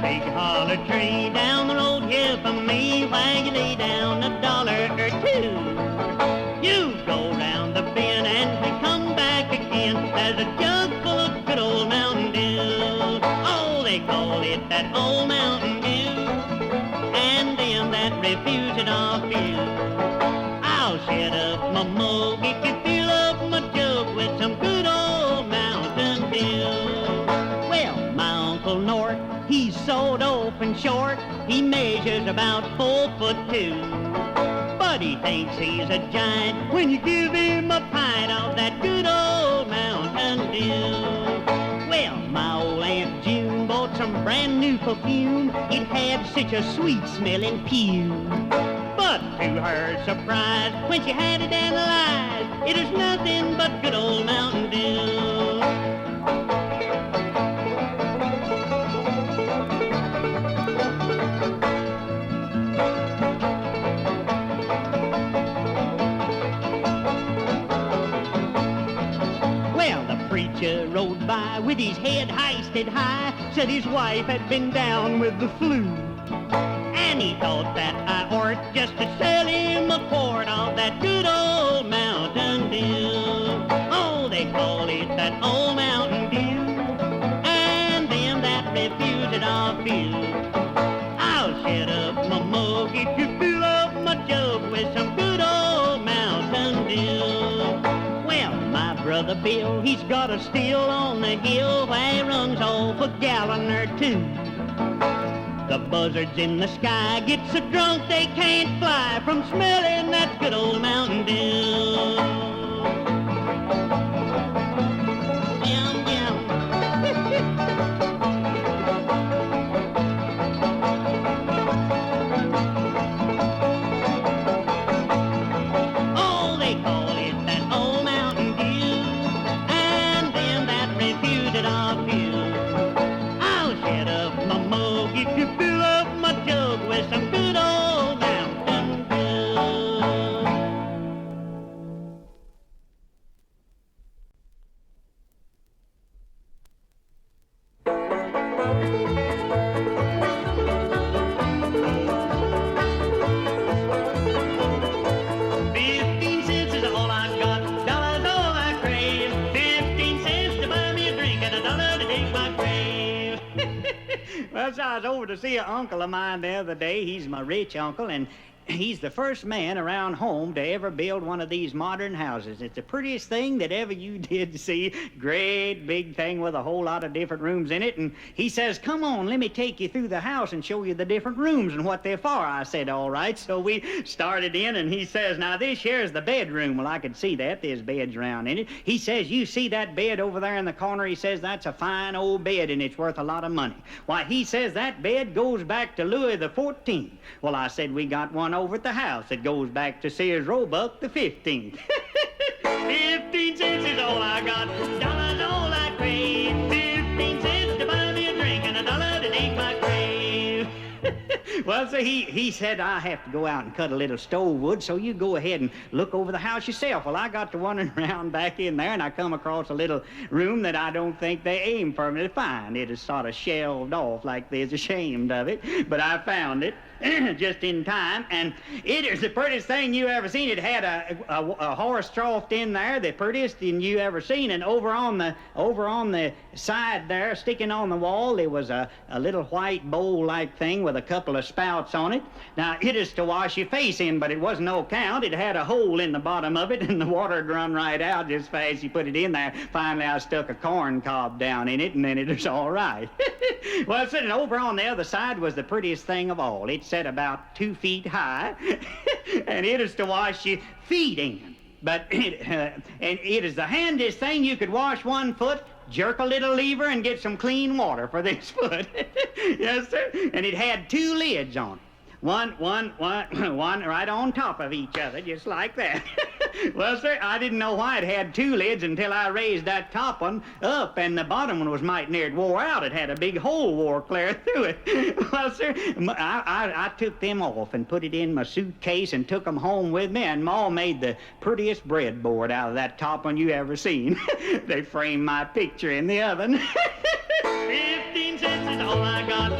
big holler tree down the road here from me, where you lay down $1 or two. You go round the bend and we come back again. There's a jug full of good old Mountain Dew. Oh, they call it that old Mountain Dew, and them that refuse it off you. I'll shut up my mug if you fill up my jug with some good old Mountain Dew. Well, my Uncle Nort, he's sawed off and short. He measures about 4'2". But he thinks he's a giant when you give him a pint of that good old Mountain Dew. Well, my old Aunt June bought some brand new perfume. It had such a sweet smelling fume. But to her surprise, when she had it analyzed, it was nothing but good old Mountain Dew. Well, the preacher rode by with his head hoisted high, said his wife had been down with the flu. And he thought that I ought just to sell him a quart of that good old Mountain Dew. Oh, they call it that old Mountain Dew, and them that refuse it off you. I'll shut up my mug if you fill up my jug with some good old Mountain Dew. Well, my brother Bill, he's got a still on the hill where he runs off a gallon or two. The buzzards in the sky get so drunk they can't fly from smelling that good old Mountain Dew. Yum, yum. Oh, they call it that old Mountain Dew, and them that refuse it off you. I'll shut up my mug if you fill up my jug with some good old Mountain Dew. $0.15 is all I've got, $1's all I crave. 15 cents to buy me a drink and $1 to dig my grave. Well, so I was over to see an uncle of mine the other day. He's my rich uncle, and he's the first man around home to ever build one of these modern houses. It's the prettiest thing that ever you did see. Great big thing with a whole lot of different rooms in it. And he says, come on, let me take you through the house and show you the different rooms and what they're for. I said, all right. So we started in, and he says, now this here's the bedroom. Well, I could see that. There's beds around in it. He says, you see that bed over there in the corner? He says, that's a fine old bed, and it's worth a lot of money. Why, he says that bed goes back to Louis the 14th. Well, I said, we got one over at the house that goes back to Sears Roebuck the 15th. 15 cents is all I got, $1's all I crave. 15 cents to buy me a drink and $1 to dig my grave. Well, so he said, I have to go out and cut a little stove wood, so you go ahead and look over the house yourself. Well, I got to wandering around back in there, and I come across a little room that I don't think they aimed for me to find. It is sort of shelved off like they're ashamed of it, but I found it just in time, and it is the prettiest thing you ever seen. It had a horse troughed in there, the prettiest thing you ever seen, and over on the side there, sticking on the wall, there was a little white bowl-like thing with a couple of spouts on it. Now, it is to wash your face in, but it wasn't no count. It had a hole in the bottom of it, and the water'd run right out just fast you put it in there. Finally, I stuck a corn cob down in it, and then it was all right. Well, sitting over on the other side was the prettiest thing of all. It sat about 2 feet high, and it is to wash your feet in. But and it is the handiest thing. You could wash one foot, jerk a little lever, and get some clean water for this foot. Yes, sir. And it had 2 lids on it. One right on top of each other, just like that. Well, sir, I didn't know why it had 2 lids until I raised that top one up, and the bottom one was mighty near wore out. It had a big hole wore clear through it. Well, sir, I took them off and put it in my suitcase and took them home with me, and Ma made the prettiest breadboard out of that top one you ever seen. They framed my picture in the oven. 15 cents is all I got.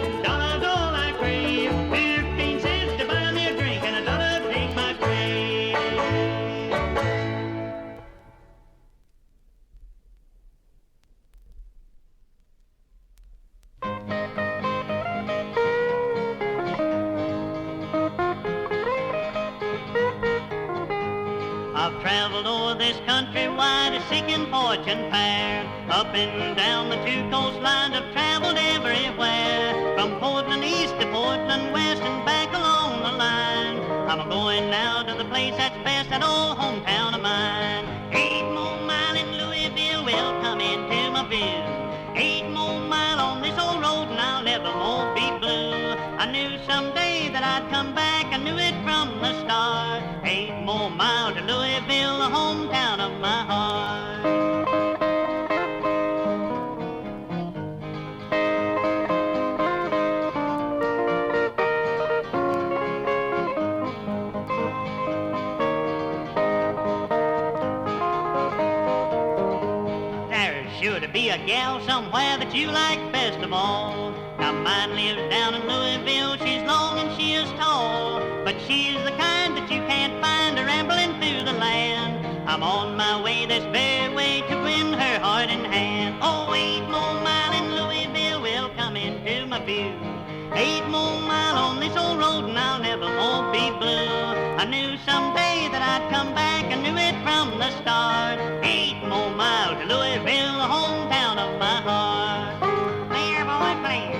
traveled o'er this country wide, a seeking fortune fair. Up and down the two coastlines, I've traveled everywhere. From Portland east to Portland west and back along the line. I'm going now to the place that's best, that old hometown of mine. 8 more miles in Louisville will come into my view. 8 more miles on this old road and I'll never more be blue. I knew someday that I'd come back, I knew it from the start. 8 more miles to Louisville, the hometown of my heart. Sure to be a gal somewhere that you like best of all. Now mine lives down in Louisville, she's long and she is tall, but she's the kind that you can't find a rambling through the land. I'm on my way this very way to win her heart in hand. Oh, 8 more miles in Louisville will come into my view. 8 more miles on this old road and I'll never more be blue. I knew someday that I'd come back, I knew it from the start. 8 more miles to Louisville, the hometown of my heart. Clear, boy, clear.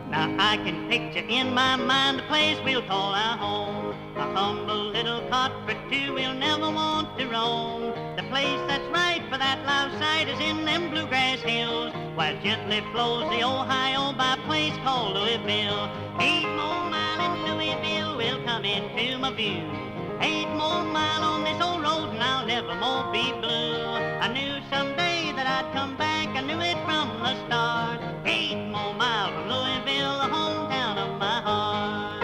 Now I can picture in my mind the place we'll call our home. A humble little cot for two we'll never want to roam. The place that's right for that live site is in them bluegrass hills, while gently flows the Ohio by a place called Louisville. 8 more miles in Louisville will come into my view. 8 more miles on this old road and I'll never more be blue. I knew someday that I'd come back, I knew it from the start. 8 more miles from Louisville, the hometown of my heart.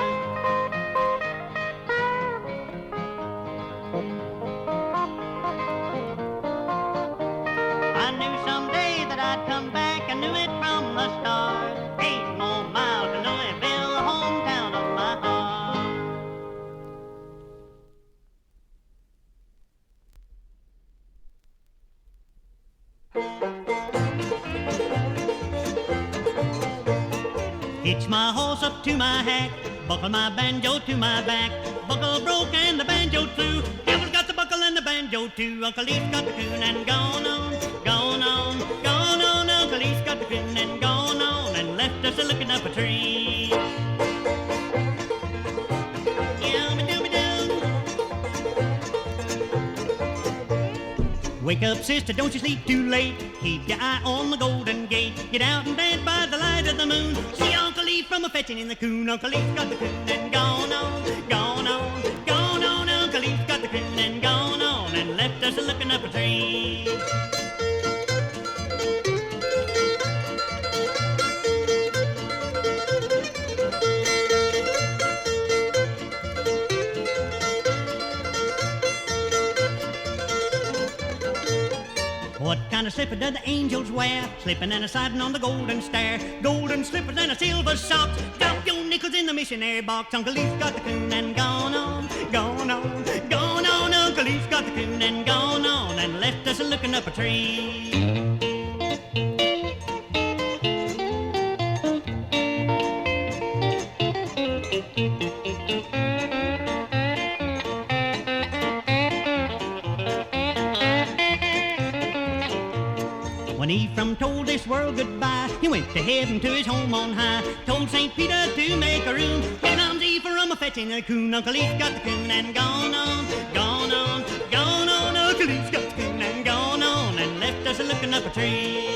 I knew someday that I'd come back, I knew it from the start. 8 more miles to Louisville, the hometown of my heart. Hitch my horse up to my hack, buckle my banjo to my back. Buckle broke and the banjo flew. Devil's got the buckle and the banjo too. Uncle Lee's got the coon and gone on, gone on, gone on. Uncle Lee's got the coon and gone on and left us a-looking up a tree. Wake up, sister, don't you sleep too late. Keep your eye on the Golden Gate. Get out and dance by the light of the moon. See Uncle Lee from a fetching in the coon. Uncle Lee's got the coon and gone on, gone on, gone on. Uncle Lee's got the coon and gone on and left us a-looking up a tree. What kind of slipper do the angels wear? Slipping and a-siding on the golden stair. Golden slippers and a silver socks. Drop your nickels in the missionary box. Uncle Lee's got the coon and gone on, gone on, gone on. Uncle Lee's got the coon and gone on and left us a-looking up a tree. When Ephraim told this world goodbye, he went to heaven to his home on high. Told St. Peter to make a room. Here comes Ephraim a-fetching a coon. Uncle Lee's got the coon and gone on, gone on, gone on. Uncle Lee's got the coon and gone on and left us a-looking up a tree.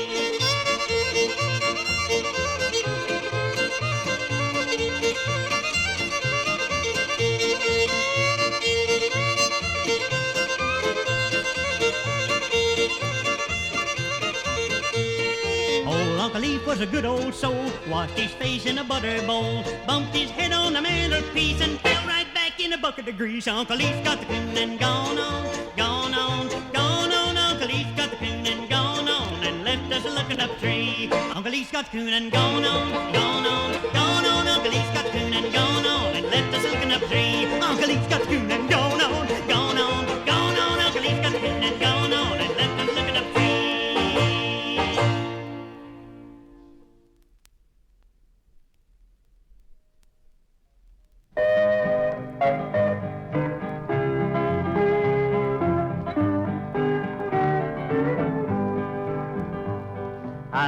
Uncle Leaf was a good old soul, washed his face in a butter bowl, bumped his head on the mantelpiece and fell right back in a bucket of grease. Uncle Leaf's got the coon and gone on, gone on, gone on. Uncle Leaf's got the coon and gone on and left us looking up a tree. Uncle Leaf's got the coon and gone on, gone on, gone on. Uncle Leaf's got the coon and gone on and left us looking up a tree. Uncle Leaf's got the coon and gone on, gone on, gone on. Uncle Leaf's got the coon and gone on.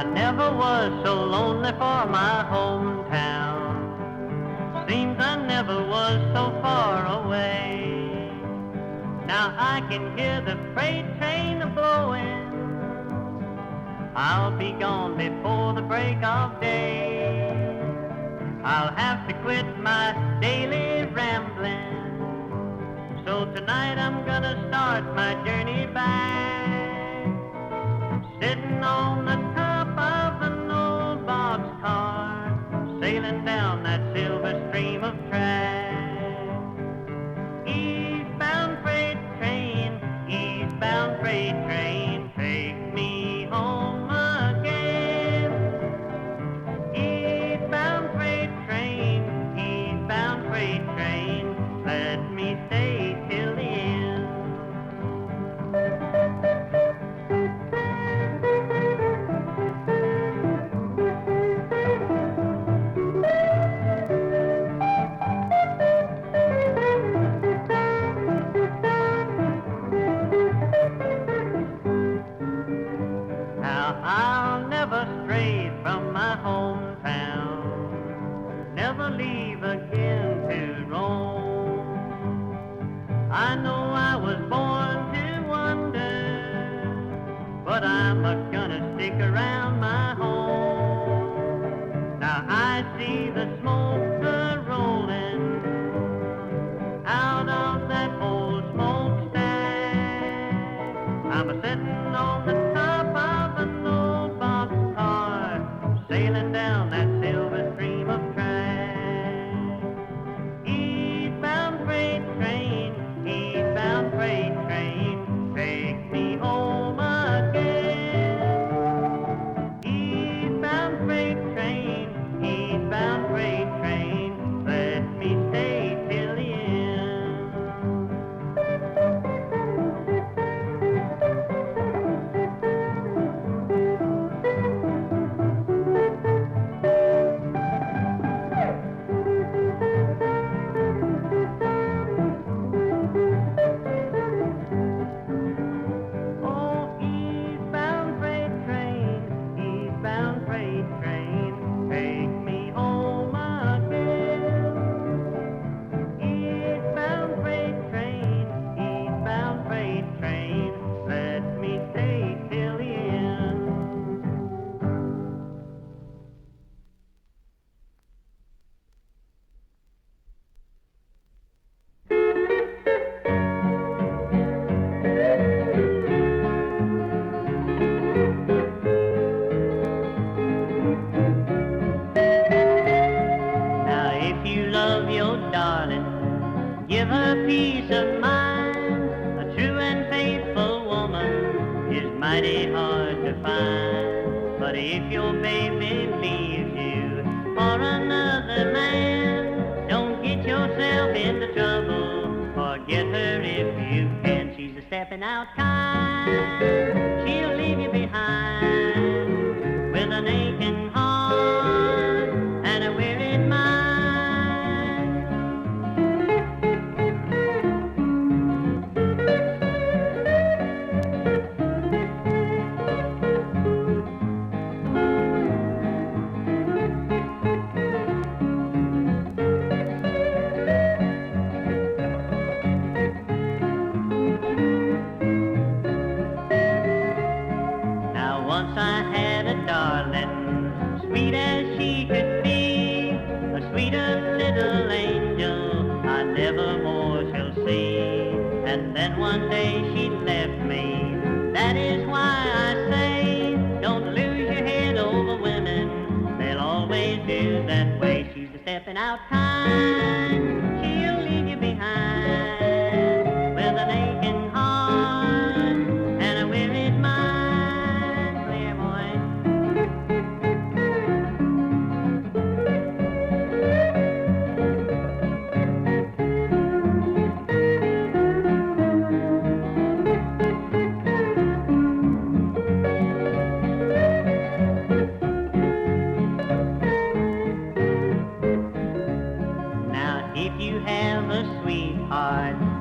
I never was so lonely for my hometown. Seems I never was so far away. Now I can hear the freight train a-blowing. I'll be gone before the break of day. I'll have to quit my daily rambling. So tonight I'm gonna start my journey back. Sitting on the top of an old boxcar, sailing down that silver stream of track. Eastbound freight train, take me home again. Eastbound freight train, let me stay till the end. I'll never stray from my hometown, never leave again to roam. I know I was born to wander, but I'm gonna stick around my home. Now I see the smoke rolling out of that old smokestack. I'm a-sitting on the top of an old boxcar, sailing down that silver stream of track. Eastbound freight train, take me home again. Eastbound freight train, let me stay till the end. Give her peace of mind. A true and faithful woman is mighty hard to find. But if your baby leaves you for another man, don't get yourself into trouble. Forget her if you can. She's a stepping out kind. She'll leave you behind with an aching heart and a wearied mind. Once I had a darling, sweet as she could be, a sweeter little angel I never more shall see. And then one day she left me. That is why I say, don't lose your head over women. They'll always do that way. She's a stepping out kind. She'll leave you behind with an aching heart and a wearied mind.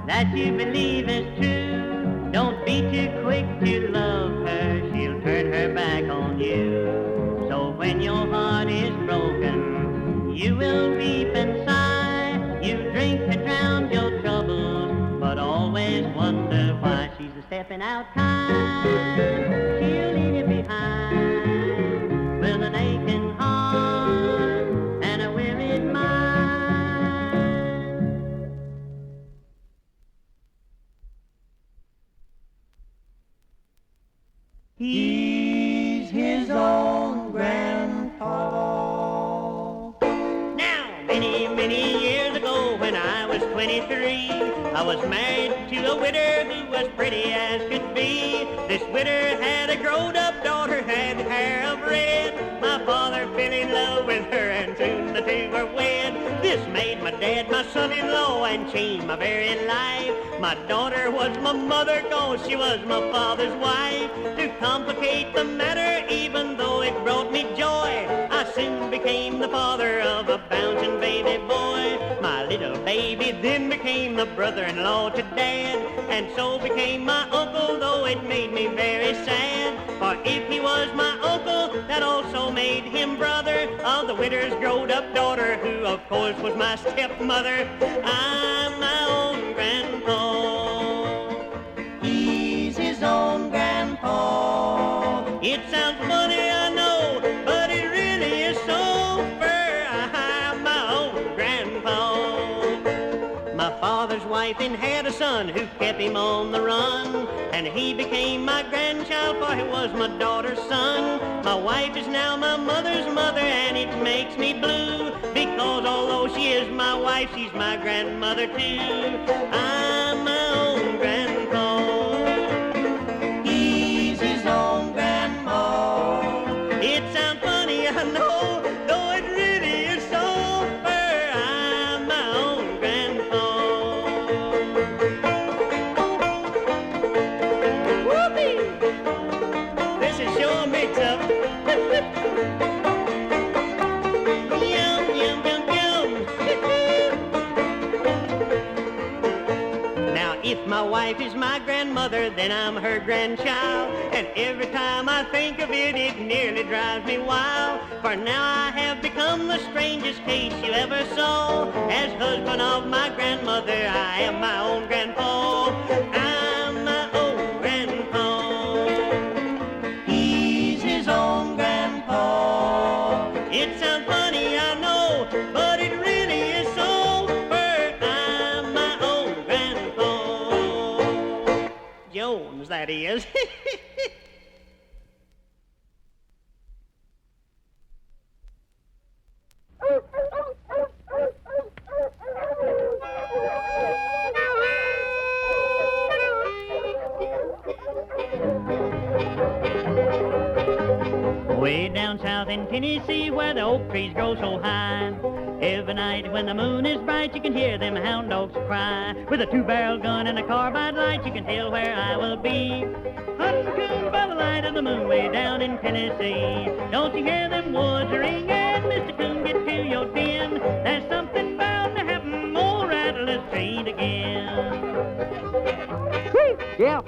That you believe is true, don't be too quick to love her. She'll turn her back on you. You will weep and sigh, you drink to drown your troubles, but always wonder why she's a stepping out kind. She'll leave you behind with an aching heart and a wearied mind. He's his own grandpa. Many years ago when I was 23, I was married to a widow who was pretty as could be. This widow had a grown-up daughter, had hair of red. My father fell in love with her and soon the two were wed. This made my dad my son-in-law and changed my very life. My daughter was my mother, cause she was my father's wife. To complicate the matter, even though it brought me joy, I soon became the father of a bouncing baby boy. My little baby then became the brother-in-law to Dad, and so became my uncle, though it made me very sad. For if he was my uncle, that also made him brother of the widow's growed-up daughter, who of course was my stepmother. I'm my own grandpa. He's his own grandpa. It sounds funny, I know, but it really is so fair. I'm my own grandpa. My father's wife then had a son who kept him on the run, and he became my grandchild, for he was my daughter's son. My wife is now my mother's mother, and it makes me blue, because although she is my wife, she's my grandmother too. I'm my own grandpa. He's his own grandpa. It sounds funny, I know, though it really is so fair. I'm my own grandpa. Whoopee! This is sure a mix-up. Yum, yum, yum, yum. Now, if my wife is my grandmother, then I'm her grandchild. And every time I think of it, it nearly drives me wild. For now I have become the strangest case you ever saw. As husband of my grandmother, I am my own grandpa. I'm my own grandpa. He's his own grandpa. It sounds funny, I know, but it really is so fair. I'm my own grandpa. Jones, that is. Way down south in Tennessee, where the oak trees grow so high, every night when the moon is bright, you can hear them hound dogs cry. With a two-barrel gun and a carbide light, you can tell where I will be. Hunting coon by the light of the moon, way down in Tennessee. Don't you hear them woods ringing? Mr. Coon, get to your den. There's something bound to happen. Old Rattler's straight again. Yeah.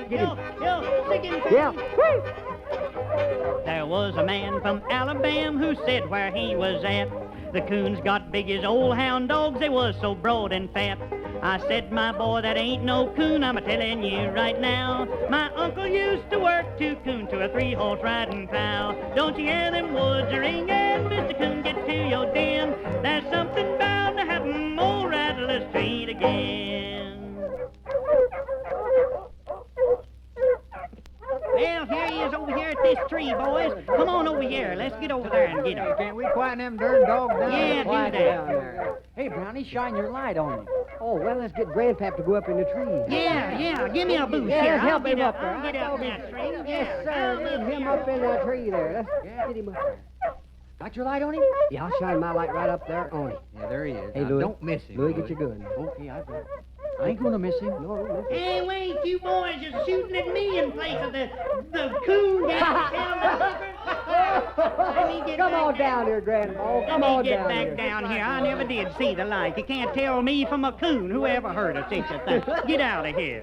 Get him, yo, stick him. Yeah. There was a man from Alabama who said where he was at, the coons got big as old hound dogs, they was so broad and fat. I said, my boy, that ain't no coon, I'm a-telling you right now. My uncle used to work two coon to a three-horse riding pal. Don't you hear them woods ringing? Mr. Coon, get to your den. There's something bound to happen. Old Rattler's straight again. Well, here he is over here at this tree, boys. Come on over here. Let's get over there and get him. Can't we quieten them darn dogs down? Yeah, do Quiet that. down there. Hey, Brownie, shine your light on him. Oh, well, let's get Grandpap to go up in the tree. Yeah, give me a boost Yeah, here. let's help him I'll up there. I'll get up that tree. Yes, sir. Get him up in that tree there. Let's get him up there. Got your light on him? Yeah, I'll shine my light right up there on him. Yeah, there he is. Hey, Now, Louis. don't miss him. Louis, get your gun. Okay, I got it. I ain't gonna miss him. No, don't miss him. Hey, wait, you boys are shooting at me in place of the coon down Come on down here, Grandpa. Come on Get down back here. down here. I never did see the like. You can't tell me from a coon. Who ever heard of such a thing? Get out of here.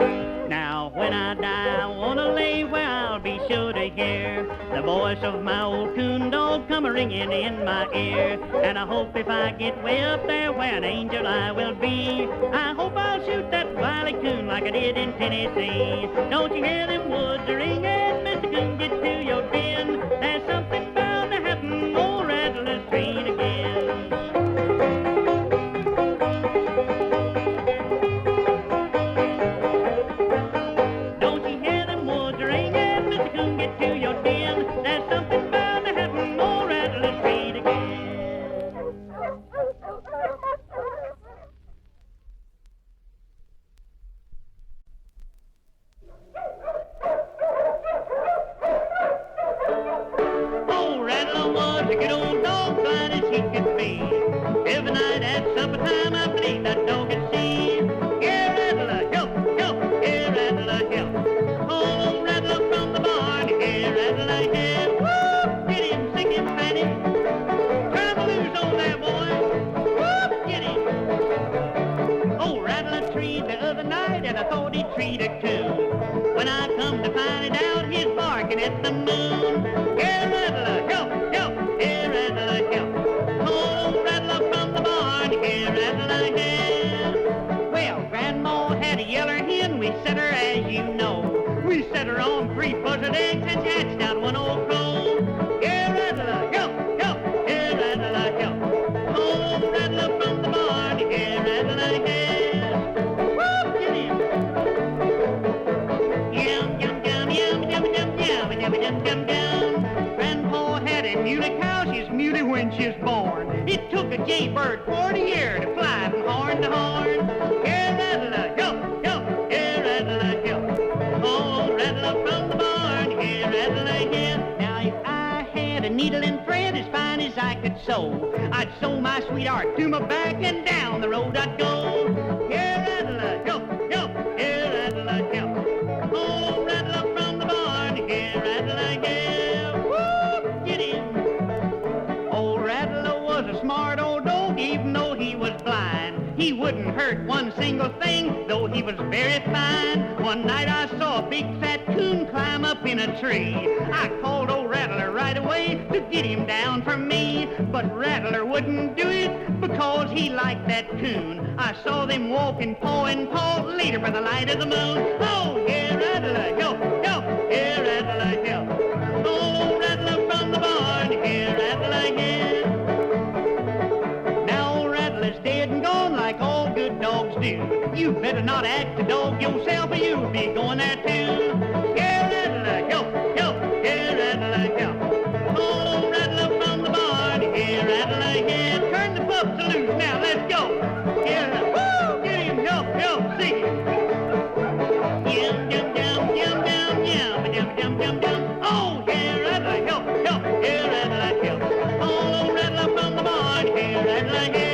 Now, when I die, I want to lay where I'll be sure to hear the voice of my old coon dog come ringing in my ear. And I hope if I get way up there where an angel I will be, I hope I'll shoot that wily coon like I did in Tennessee. Don't you hear them woods ringing, Mr. Coon, get to your den. There's something bound to happen on Rattler Street again. I'd sew my sweetheart to my back and down the road I'd go. Here, Rattler, help, help, here, Rattler, help. Oh, Rattler from the barn, here, Rattler, help. Whoop, get him. Old Rattler was a smart old dog, even though he was blind. He wouldn't hurt one single thing, though he was very fine. One night I saw a big fat coon climb up in a tree. I called old Rattler right away to get him down from me. But Rattler wouldn't do it because he liked that coon. I saw them walking paw in paw later by the light of the moon. Oh, yeah, Rattler, help, help, yeah, Rattler, help. Oh, Rattler from the barn, yeah, Rattler, yeah. Now old Rattler's dead and gone like all good dogs do. You better not act a dog yourself or you'll be going there too. Yeah, Rattler, help, help, yeah, Rattler, help. Oh, Rattler from the barn, yeah, Rattler, yeah. Turn the pups loose now, let's go. Yeah, woo, get him, help, help, sing it. Yum, yum, yum, yum, yum, yum, yum, yum, yum, yum. Oh, yeah, Rattler, help, help, yeah, Rattler, help. Oh, Rattler from the barn, yeah, Rattler, yeah.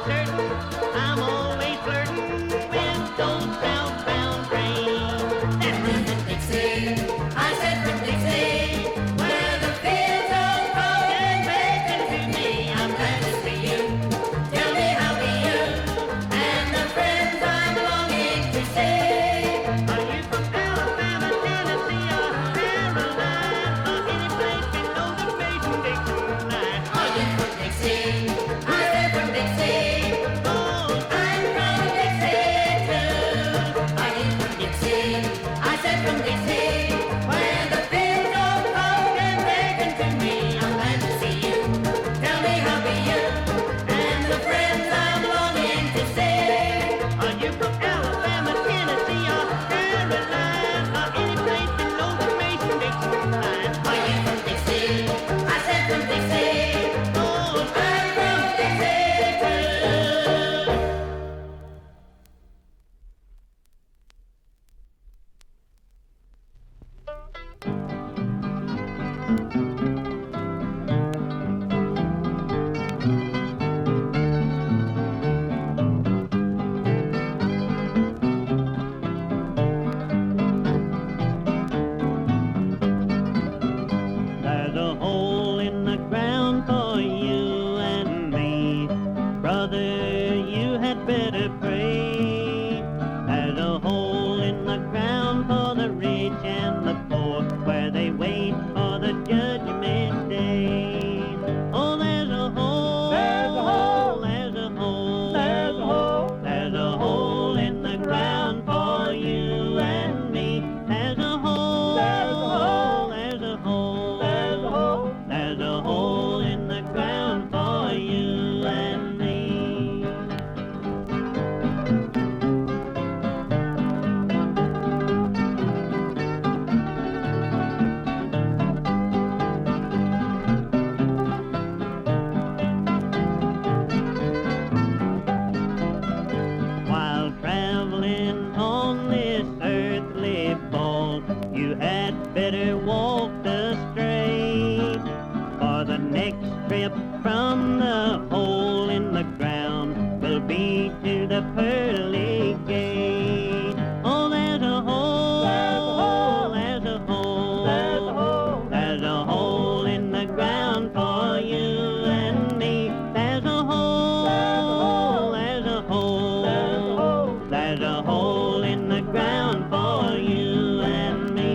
Certain trip from the hole in the ground will be to the pearly gate. Oh, there's a hole, there's a hole, there's a hole, there's a hole in the ground for you and me. There's a hole, there's a hole, there's a hole in the ground for you and me.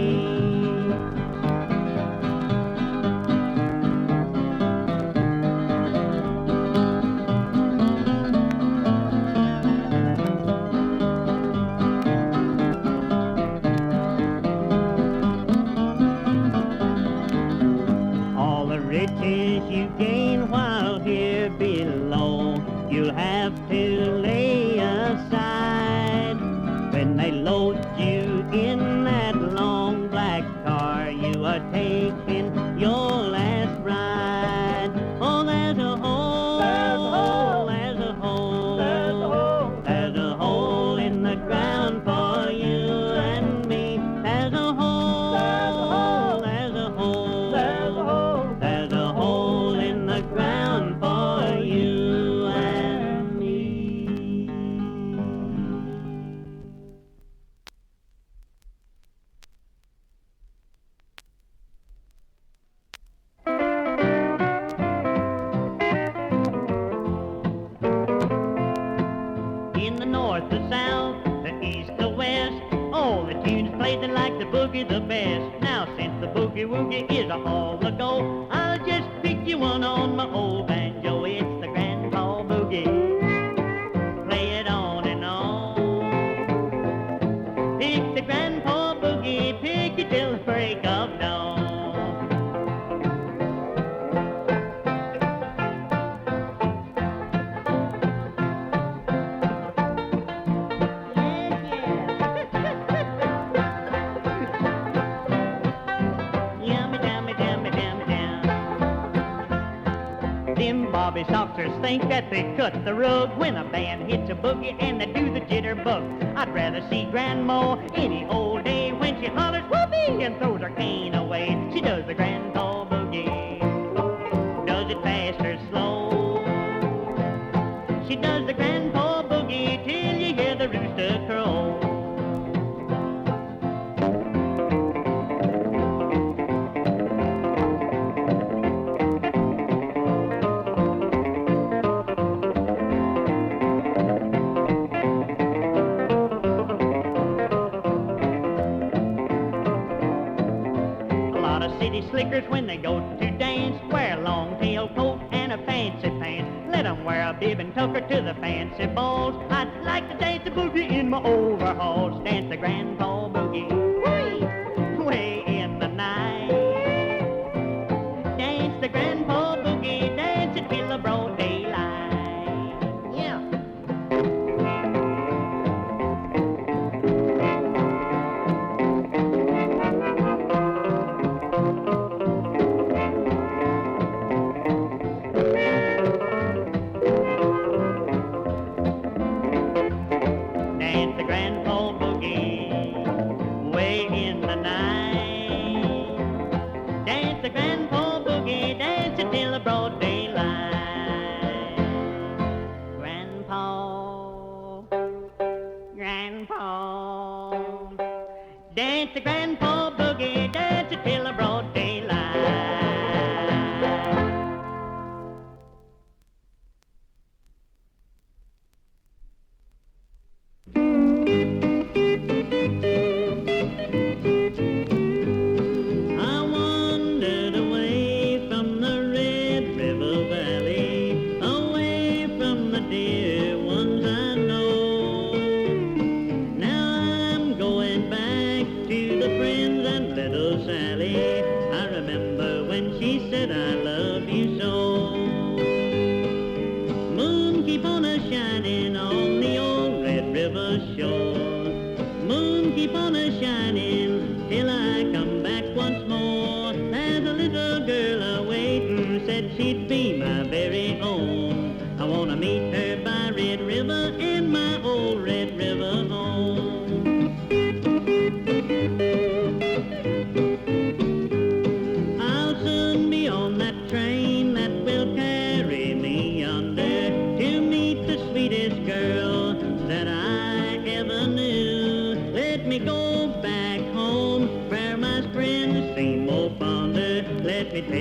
All the riches you gain while here below, you'll have to lay aside. When they load you in that long black car, you are taking your last ride. Oh, there's a hole, there's a hole, there's a hole in the ground for you and me. There's a hole, there's a hole, there's a hole in the ground for you and me. In the north, the south, the east, the west, all the tunes played that like the boogie the best. Now since the boogie woogie is a haul ago, I'll just pick you one on my old banjo. It's the grandpa boogie. Play it on and on. Pick the grandpa boogie, pick it till the break of dawn. Yummy, yummy, yummy, yummy, yum. Them bobby soxers think that they cut the rug when a band hits a boogie and they do the jitterbug. I'd rather see Grandma any old day when she hollers whoopee and throws her cane away. She does the grandpa boogie. Does it fast or slow? She does the grandpa boogie till you hear the rooster crow. A lot of city slickers when they go to dance wear a long tail coat and a fancy pants. Let 'em wear a bib and tucker to the fancy balls. I'd like to dance the boogie in my overalls. Dance the grandpa boogie way in the night. Dance the grandpa boogie, dance it till the broad daylight. Yeah. Dance the grandpa boogie way in the night. Dance the grandpa boogie, dance it till the broad daylight. Grandpa, grandpa, dance the grandpa boogie, dance it till the broad daylight. I wandered away from the Red River Valley, away from the dear ones I know. Now I'm going back to the friends and little Sally. I remember when she said I love you so. Moon keep on a shining on the old Red River shore. Moon keep on a shining till I come back once more. There's a little girl a-waiting, said she'd be my very own. I wanna meet her by Red River in my old Red River home. I'll soon be on that train that will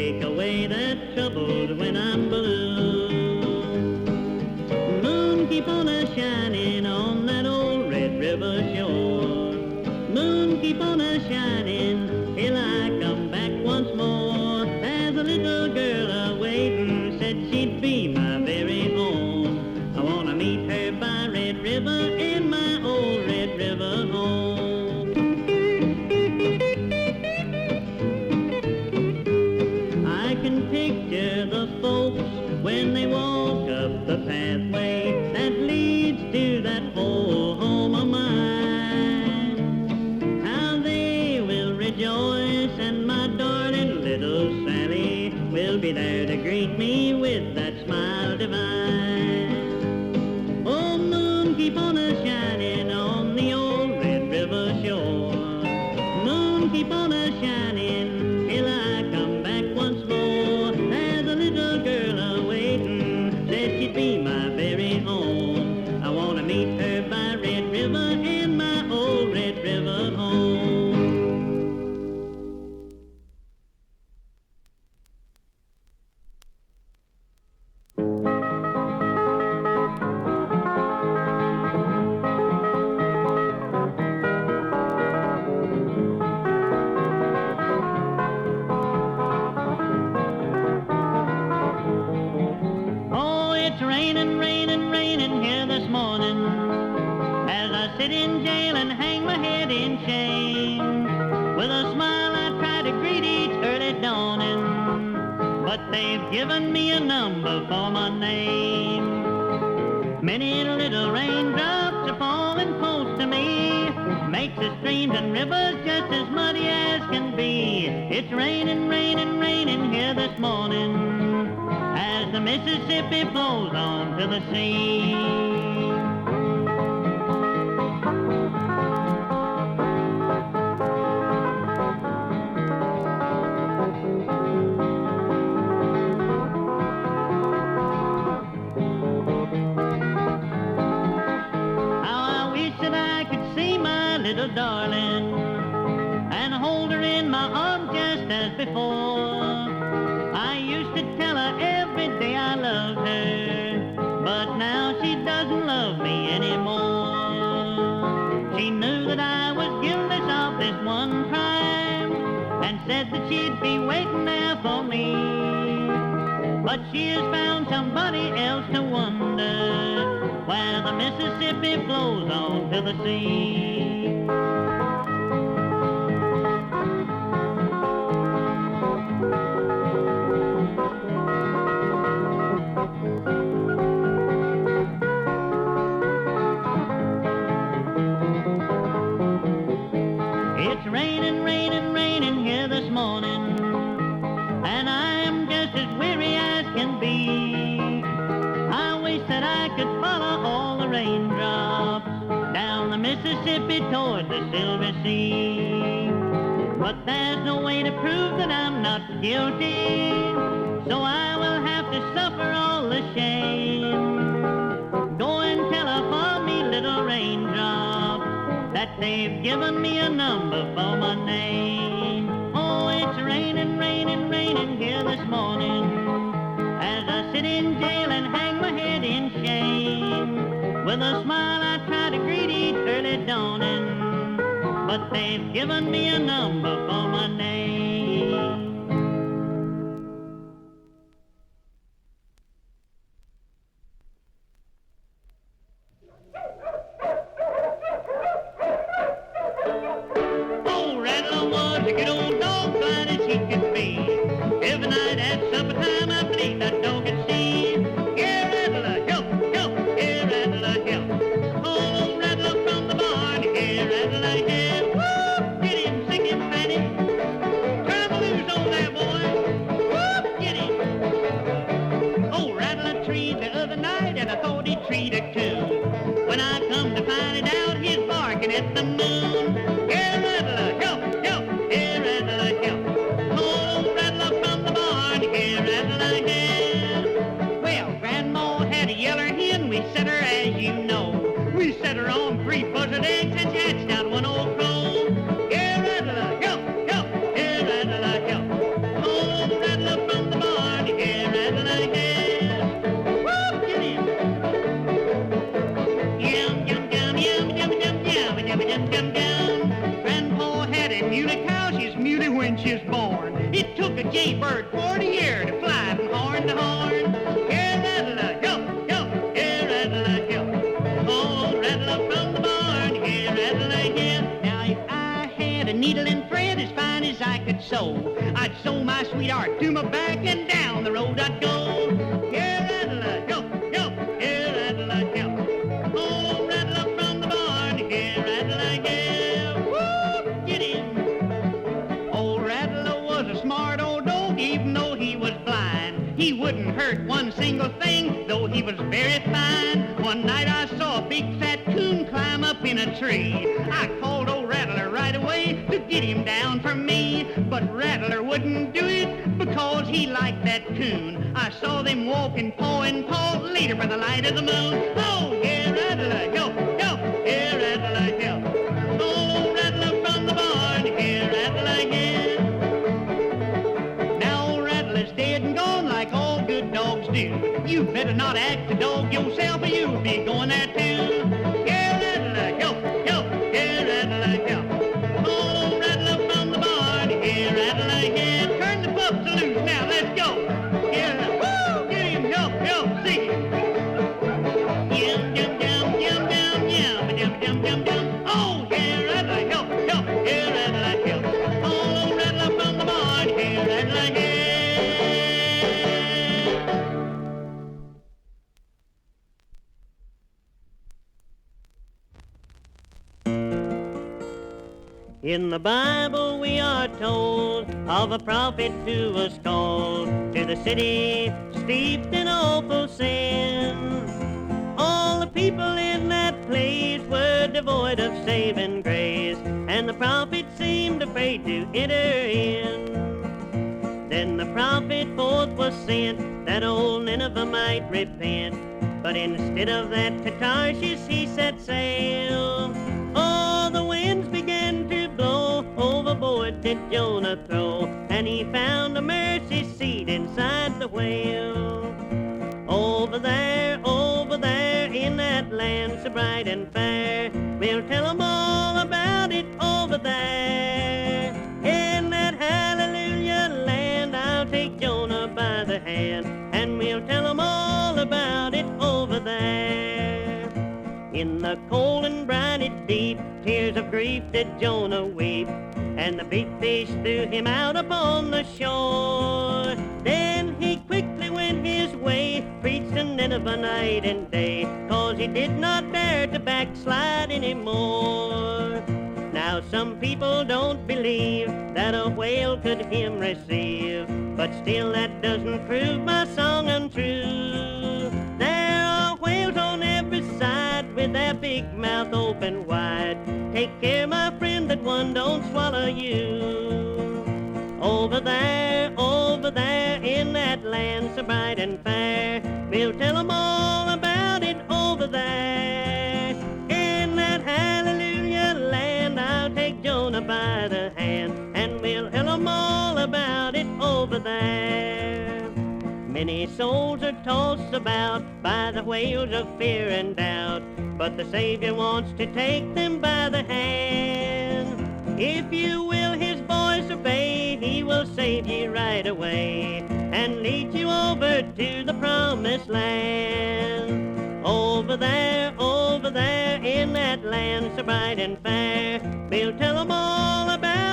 take away that troubles when I'm blue. Moon keep on a-shining on that old Red River shore. Moon keep on a-shining till I come back once more. There's a little girl a-waiting, said she'd be my very own. I wanna meet her by Red River in my old Red River home. I can picture the folks when they walk up the pathway that leads to that old home of mine. How they will rejoice, and my darling little Sally will be there to greet me with that smile divine. Oh, moon, keep on a-shining on the old Red River shore. Moon, keep on a-shining till I come back once more. There's a little girl a-waiting, said she'd be my very own. I want to meet her by Red River in my old Red River home. Oh, it's raining, raining, raining here this morning as I sit in jail and hang my head in shame. With a smile I try to greet each early dawning, but they've given me a number for my name. Many little raindrops are falling close to me, makes the streams and rivers just as muddy as can be. It's raining, raining, raining here this morning as the Mississippi flows on to the sea. How I wish that I could see my little darling and hold her in my arms just as before. I used to tell her every day I loved her, but now she doesn't love me anymore. She knew that I was guiltless of this one crime and said that she'd be waiting there for me. But she has found somebody else to wonder where the Mississippi flows on to the sea. It's raining, raining, raining here this morning, and I'm just as weary as can be. I wish that I could follow all the raindrops down the Mississippi toward the Silver Sea. But there's no way to prove that I'm not guilty, so I will have to suffer all the shame. Go and tell her for me, little raindrops, that they've given me a number for my name. Oh, it's raining, raining, raining here this morning as I sit in jail and hang my head in shame. With a smile I try to greet each early dawning, but they've given me a number for my name. Oh, Rattler was a good old dog, fine as he could be. Every night at supper time I believe that dog could see. Here, Rattler, help, help, here, Rattler, help. Call old Rattler from the barn, here, Rattler, help. Whoop, get him, sing him, Fanny. Turn the loose on that boy. Whoop, get him. Oh, Rattler treed the other night, and I thought he treated too. When I come to find it out, he's barking at the moon. Here, Rattler, help, help, here, Rattler, help. Call old Rattler from the barn, here, Rattler, help. Well, Grandma had a yeller hen, we set her as you know. We set her on 3 buzzard eggs and hatched out 1 old crow. Here, Rattler, help, help, here, Rattler, help. Call old Rattler sew. I'd sew my sweetheart to my back and down the road I'd go. Here, Rattler, yo, yo, here, Rattler, yo. Oh, Rattler from the barn, here, Rattler, yeah. Woo, get him. Old Rattler was a smart old dog, even though he was blind. He wouldn't hurt one single thing, though he was very fine. One night I saw a big fat coon climb up in a tree. I called old Rattler right away to get him down from me. But Rattler wouldn't do it because he liked that coon. I saw them walking paw in paw later by the light of the moon. Oh, yeah, Rattler, yo, yo, yeah, Rattler, yo. Oh, Rattler from the barn, yeah, Rattler, yeah. Now old Rattler's dead and gone like all good dogs do. You better not act a dog yourself or you'll be going there too. Yeah, Rattler, yo, yo, yeah, Rattler, yo. Oh, Rattler from the barn, yeah, Rattler, yeah. Turn the pups loose now, let's go. Yeah, woo, get him, yo, yo, sing it. Yum, yum, yum, yum, yum, yum, yum, yum, yum, yum. Oh, yeah, Rattler, yo, yo, yeah, Rattler, yo. Oh, Rattler from the barn, yeah, Rattler, yeah. In the Bible we are told of a prophet who was called to the city steeped in awful sin. All the people in that place were devoid of saving grace, and the prophet seemed afraid to enter in. Then the prophet forth was sent that old Nineveh might repent, but instead of that to Tarshish he set sail. All the winds began to blow, overboard did Jonah throw, and he found a mercy seat inside the whale. Over there in that land so bright and fair, we'll tell 'em all about it over there. In that hallelujah land I'll take Jonah by the hand, and we'll tell 'em all about it over there. In the cold and briny deep, tears of grief did Jonah weep, and the big fish threw him out upon the shore. Then he quickly went his way, preached to Nineveh night and day, 'cause he did not dare to backslide anymore. Now some people don't believe that a whale could him receive, but still that doesn't prove my song untrue. There are whales on every side with their big mouth open wide. Take care, my friend, that one don't swallow you. Over there in that land so bright and fair, we'll tell 'em all about it over there. In that hallelujah land I'll take Jonah by the hand, and we'll tell 'em all about it over there. Many souls are tossed about by the whales of fear and doubt, but the Savior wants to take them by the hand. If you will his voice obey, he will save you right away and lead you over to the promised land. Over there in that land so bright and fair, we'll tell 'em all about